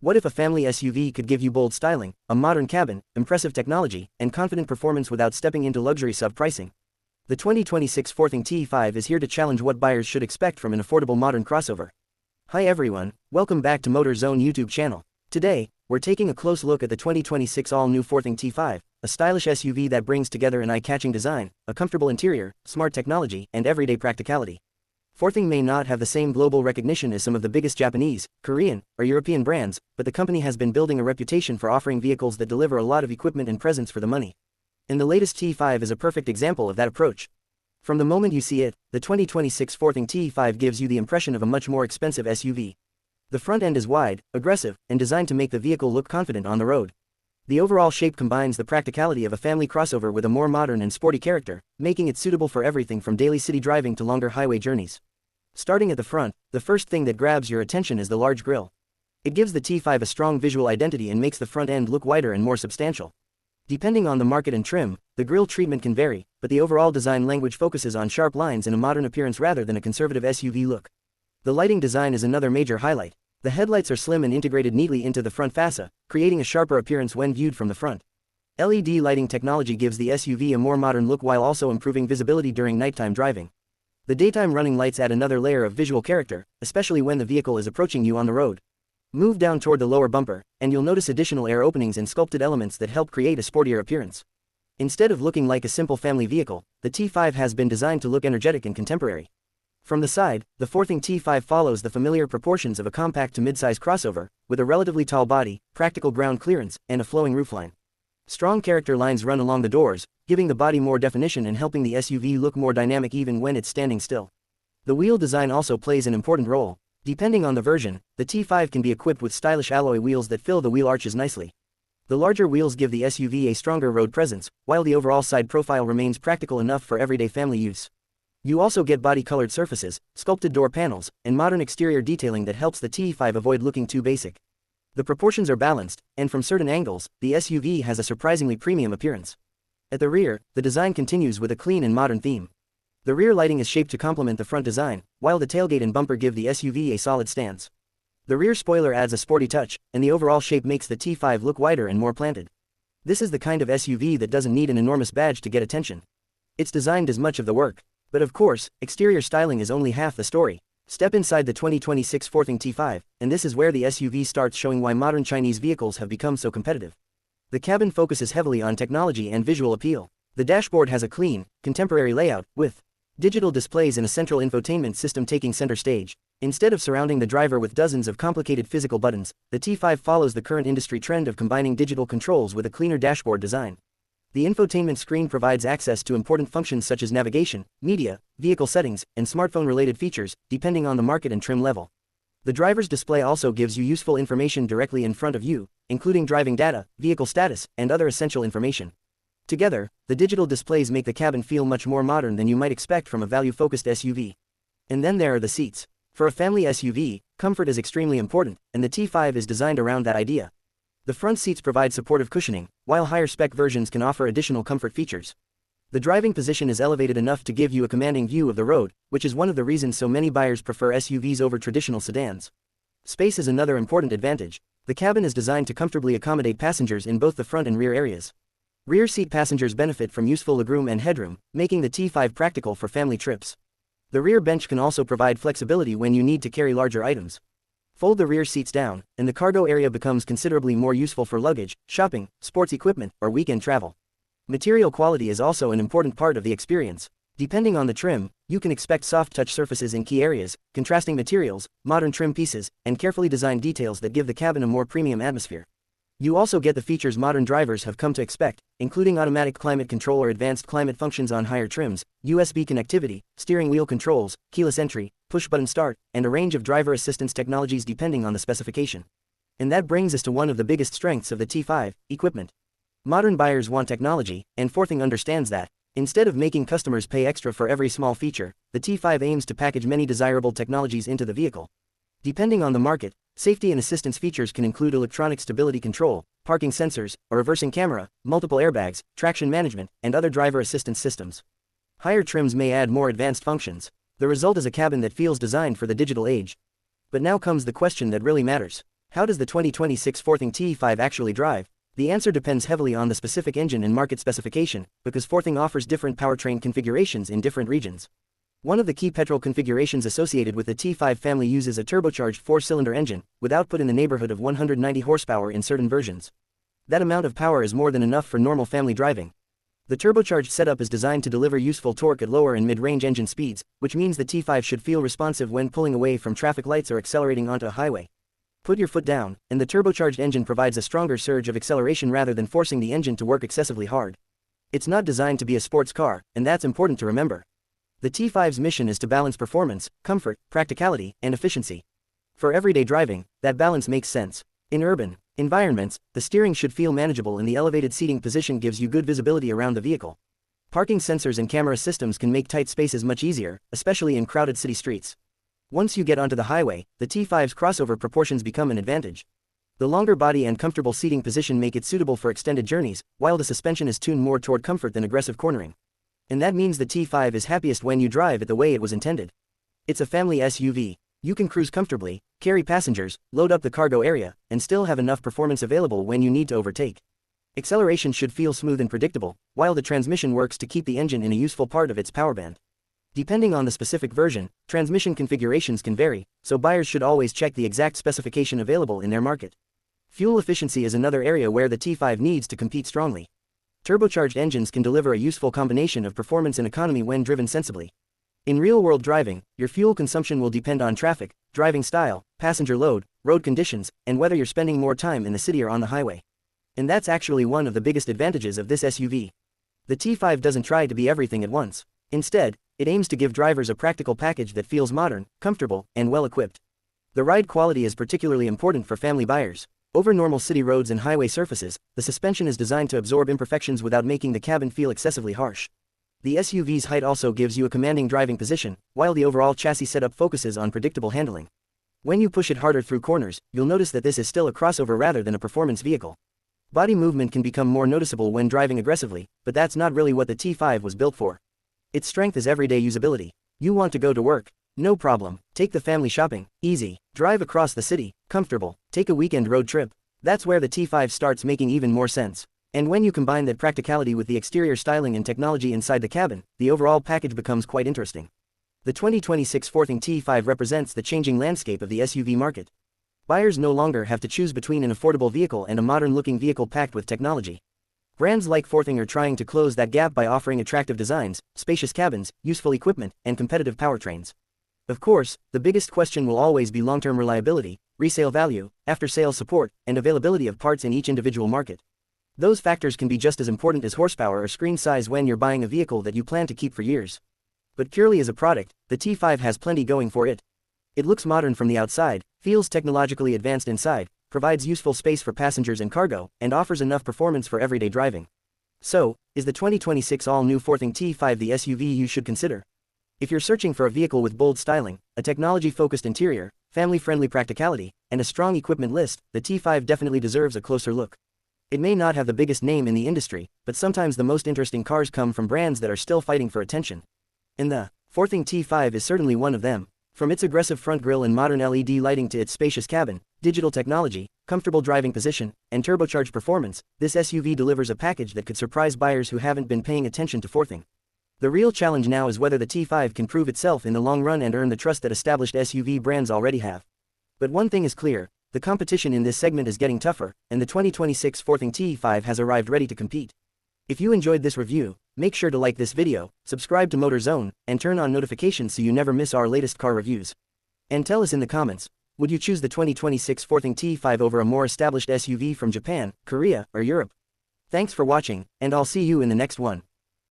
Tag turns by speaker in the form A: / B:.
A: What if a family SUV could give you bold styling, a modern cabin, impressive technology, and confident performance without stepping into luxury sub-pricing? The 2026 Forthing T5 is here to challenge what buyers should expect from an affordable modern crossover. Hi everyone, welcome back to Motor Zone YouTube channel. Today, we're taking a close look at the 2026 all-new Forthing T5, a stylish SUV that brings together an eye-catching design, a comfortable interior, smart technology, and everyday practicality. Forthing may not have the same global recognition as some of the biggest Japanese, Korean, or European brands, but the company has been building a reputation for offering vehicles that deliver a lot of equipment and presence for the money. And the latest T5 is a perfect example of that approach. From the moment you see it, the 2026 Forthing T5 gives you the impression of a much more expensive SUV. The front end is wide, aggressive, and designed to make the vehicle look confident on the road. The overall shape combines the practicality of a family crossover with a more modern and sporty character, making it suitable for everything from daily city driving to longer highway journeys. Starting at the front, the first thing that grabs your attention is the large grille. It gives the T5 a strong visual identity and makes the front end look wider and more substantial. Depending on the market and trim, the grille treatment can vary, but the overall design language focuses on sharp lines and a modern appearance rather than a conservative SUV look. The lighting design is another major highlight. The headlights are slim and integrated neatly into the front fascia, creating a sharper appearance when viewed from the front. LED lighting technology gives the SUV a more modern look while also improving visibility during nighttime driving. The daytime running lights add another layer of visual character, especially when the vehicle is approaching you on the road. Move down toward the lower bumper, and you'll notice additional air openings and sculpted elements that help create a sportier appearance. Instead of looking like a simple family vehicle, the T5 has been designed to look energetic and contemporary. From the side, the Forthing T5 follows the familiar proportions of a compact to mid-size crossover, with a relatively tall body, practical ground clearance, and a flowing roofline. Strong character lines run along the doors, giving the body more definition and helping the SUV look more dynamic even when it's standing still. The wheel design also plays an important role. Depending on the version, the T5 can be equipped with stylish alloy wheels that fill the wheel arches nicely. The larger wheels give the SUV a stronger road presence, while the overall side profile remains practical enough for everyday family use. You also get body-colored surfaces, sculpted door panels, and modern exterior detailing that helps the T5 avoid looking too basic. The proportions are balanced, and from certain angles, the SUV has a surprisingly premium appearance. At the rear, the design continues with a clean and modern theme. The rear lighting is shaped to complement the front design, while the tailgate and bumper give the SUV a solid stance. The rear spoiler adds a sporty touch, and the overall shape makes the T5 look wider and more planted. This is the kind of SUV that doesn't need an enormous badge to get attention. It's designed as much of the work. But of course, exterior styling is only half the story. Step inside the 2026 Forthing T5, and this is where the SUV starts showing why modern Chinese vehicles have become so competitive. The cabin focuses heavily on technology and visual appeal. The dashboard has a clean, contemporary layout, with digital displays and a central infotainment system taking center stage. Instead of surrounding the driver with dozens of complicated physical buttons, the T5 follows the current industry trend of combining digital controls with a cleaner dashboard design. The infotainment screen provides access to important functions such as navigation, media, vehicle settings, and smartphone-related features, depending on the market and trim level. The driver's display also gives you useful information directly in front of you, including driving data, vehicle status, and other essential information. Together, the digital displays make the cabin feel much more modern than you might expect from a value-focused SUV. And then there are the seats. For a family SUV, comfort is extremely important, and the T5 is designed around that idea. The front seats provide supportive cushioning, while higher-spec versions can offer additional comfort features. The driving position is elevated enough to give you a commanding view of the road, which is one of the reasons so many buyers prefer SUVs over traditional sedans. Space is another important advantage. The cabin is designed to comfortably accommodate passengers in both the front and rear areas. Rear seat passengers benefit from useful legroom and headroom, making the T5 practical for family trips. The rear bench can also provide flexibility when you need to carry larger items. Fold the rear seats down, and the cargo area becomes considerably more useful for luggage, shopping, sports equipment, or weekend travel. Material quality is also an important part of the experience. Depending on the trim, you can expect soft-touch surfaces in key areas, contrasting materials, modern trim pieces, and carefully designed details that give the cabin a more premium atmosphere. You also get the features modern drivers have come to expect, including automatic climate control or advanced climate functions on higher trims, USB connectivity, steering wheel controls, keyless entry, push-button start, and a range of driver assistance technologies depending on the specification. And that brings us to one of the biggest strengths of the T5, equipment. Modern buyers want technology, and Forthing understands that. Instead of making customers pay extra for every small feature, the T5 aims to package many desirable technologies into the vehicle. Depending on the market, safety and assistance features can include electronic stability control, parking sensors, a reversing camera, multiple airbags, traction management, and other driver assistance systems. Higher trims may add more advanced functions. The result is a cabin that feels designed for the digital age. But now comes the question that really matters. How does the 2026 Forthing T5 actually drive? The answer depends heavily on the specific engine and market specification, because Forthing offers different powertrain configurations in different regions. One of the key petrol configurations associated with the T5 family uses a turbocharged 4-cylinder engine, with output in the neighborhood of 190 horsepower in certain versions. That amount of power is more than enough for normal family driving. The turbocharged setup is designed to deliver useful torque at lower and mid-range engine speeds, which means the T5 should feel responsive when pulling away from traffic lights or accelerating onto a highway. Put your foot down, and the turbocharged engine provides a stronger surge of acceleration rather than forcing the engine to work excessively hard. It's not designed to be a sports car, and that's important to remember. The T5's mission is to balance performance, comfort, practicality, and efficiency. For everyday driving, that balance makes sense. In urban environments, the steering should feel manageable and the elevated seating position gives you good visibility around the vehicle. Parking sensors and camera systems can make tight spaces much easier, especially in crowded city streets. Once you get onto the highway, the T5's crossover proportions become an advantage. The longer body and comfortable seating position make it suitable for extended journeys, while the suspension is tuned more toward comfort than aggressive cornering. And that means the T5 is happiest when you drive it the way it was intended. It's a family SUV. You can cruise comfortably, carry passengers, load up the cargo area, and still have enough performance available when you need to overtake. Acceleration should feel smooth and predictable, while the transmission works to keep the engine in a useful part of its power band. Depending on the specific version, transmission configurations can vary, so buyers should always check the exact specification available in their market. Fuel efficiency is another area where the T5 needs to compete strongly. Turbocharged engines can deliver a useful combination of performance and economy when driven sensibly. In real-world driving, your fuel consumption will depend on traffic, driving style, passenger load, road conditions, and whether you're spending more time in the city or on the highway. And that's actually one of the biggest advantages of this SUV. The T5 doesn't try to be everything at once. Instead, it aims to give drivers a practical package that feels modern, comfortable, and well-equipped. The ride quality is particularly important for family buyers. Over normal city roads and highway surfaces, the suspension is designed to absorb imperfections without making the cabin feel excessively harsh. The SUV's height also gives you a commanding driving position, while the overall chassis setup focuses on predictable handling. When you push it harder through corners, you'll notice that this is still a crossover rather than a performance vehicle. Body movement can become more noticeable when driving aggressively, but that's not really what the T5 was built for. Its strength is everyday usability. You want to go to work? No problem. Take the family shopping? Easy. Drive across the city? Comfortable. Take a weekend road trip? That's where the T5 starts making even more sense. And when you combine that practicality with the exterior styling and technology inside the cabin, the overall package becomes quite interesting. The 2026 Forthing T5 represents the changing landscape of the SUV market. Buyers no longer have to choose between an affordable vehicle and a modern-looking vehicle packed with technology. Brands like Forthing are trying to close that gap by offering attractive designs, spacious cabins, useful equipment, and competitive powertrains. Of course, the biggest question will always be long-term reliability, resale value, after-sales support, and availability of parts in each individual market. Those factors can be just as important as horsepower or screen size when you're buying a vehicle that you plan to keep for years. But purely as a product, the T5 has plenty going for it. It looks modern from the outside, feels technologically advanced inside, provides useful space for passengers and cargo, and offers enough performance for everyday driving. So, is the 2026 all-new Forthing T5 the SUV you should consider? If you're searching for a vehicle with bold styling, a technology-focused interior, family-friendly practicality, and a strong equipment list, the T5 definitely deserves a closer look. It may not have the biggest name in the industry, but sometimes the most interesting cars come from brands that are still fighting for attention. And the Forthing T5 is certainly one of them. From its aggressive front grille and modern LED lighting to its spacious cabin, digital technology, comfortable driving position, and turbocharged performance, this SUV delivers a package that could surprise buyers who haven't been paying attention to Forthing. The real challenge now is whether the T5 can prove itself in the long run and earn the trust that established SUV brands already have. But one thing is clear, the competition in this segment is getting tougher, and the 2026 Forthing T5 has arrived ready to compete. If you enjoyed this review, make sure to like this video, subscribe to Motor Zone, and turn on notifications so you never miss our latest car reviews. And tell us in the comments, would you choose the 2026 Forthing T5 over a more established SUV from Japan, Korea, or Europe? Thanks for watching, and I'll see you in the next one.